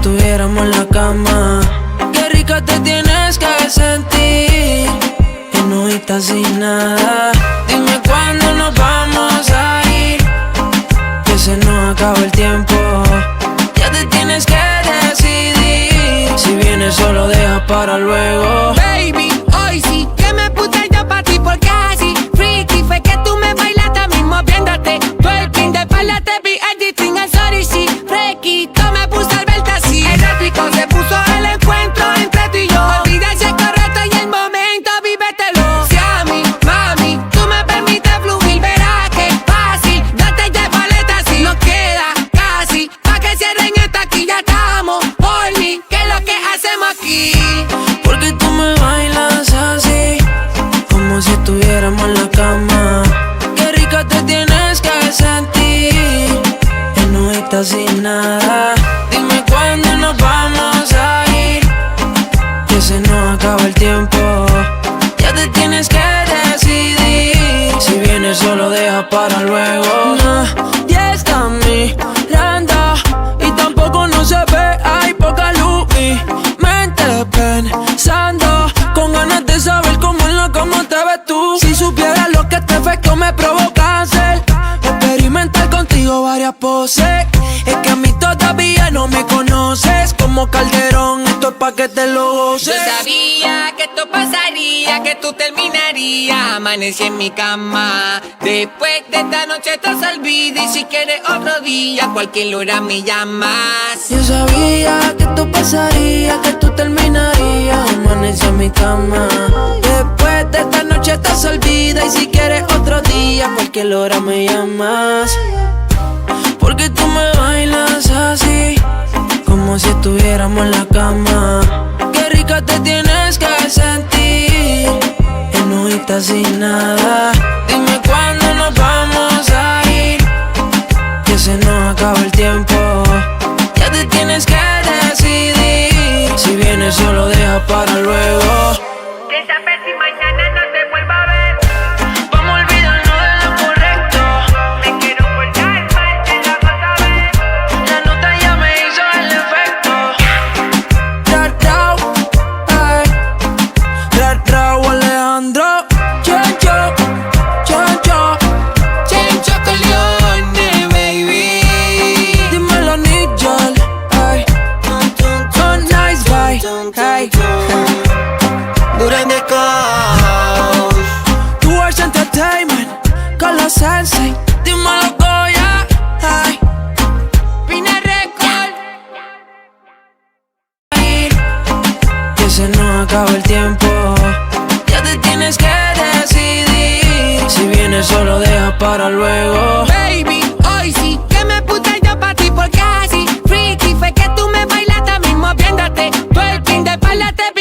estuviéramos en la cama. Qué rica te tienes que sentir, y no estás sin nada. Dime cuándo nos vamos a ir, que se nos acaba el tiempo. Ya te tienes que decidir, si vienes solo deja para luego. Baby, hoy sí que me puse yo pa' ti porque así freaky fue que tú me bailaste mismo viéndote. Twerking de espalda te vi editing al sorry sí. Freaky, tú me puse al verte así. Eléctrico se puso el encuentro entre tú y yo. Olvida si es correcto y el momento vívetelo. Si a mí, mami, tú me permites fluir, verás que fácil. Date ya paleta si nos queda casi. Pa' que cierren esta aquí ya estamos. Por mí, ¿qué es lo que hacemos aquí? Porque tú me bailas así, como si estuviéramos en la cama. Qué rica te tienes que sentir, y no estás sin nada. Dime cuándo nos vamos a ir, que se nos acaba el tiempo. Ya te tienes que decidir, si vienes solo deja para luego. Nadie está mirando y tampoco no se ve, hay poca luz. Mi mente pensando, con ganas de saber cómo en la cama te ves tú. Si supieras lo que este efecto me provoca hacer, experimentar contigo varias poses. Es que a mí todavía no me conoces, como Calderón, esto es pa' que te lo goces. Yo sabía que esto pasaría, que tú terminarías. Amanecí en mi cama. Después de esta noche estás olvida, y si quieres otro día, cualquier hora me llamas. Yo sabía que esto pasaría, que tú terminarías. Amanecí en mi cama. Después de esta noche estás olvida, y si quieres otro día, cualquier hora me llamas. Porque tú me bailas así, como si estuviéramos en la cama. Qué rica te tienes que sentir, y no estás sin nada. Dime cuándo nos vamos a ir, que se nos acaba el tiempo. Ya te tienes que decidir, si vienes solo deja para luego. ¿Qué sabes si mañana no te vuelva a ver? Vamos a olvidarnos de lo correcto. Me quiero volver, parte la vas a ver. La nota ya me hizo el efecto. Rarrao, ay. Rarrao, Alejandro. Chencho, Chencho. Chencho Corleone, baby. Dímelo, Nigel, ay. So nice, bye, hey. Duran de Coast. Towards Entertainment, con los Sensei. Dímelo, Goya, ay. Pina Record. Que se nos acaba el tiempo. Ya te tienes que decidir, si vienes solo deja para luego. Baby, hoy sí que me puse yo pa' ti porque así freaky fue que tú me bailaste mismo viéndote. Twerking de espalda te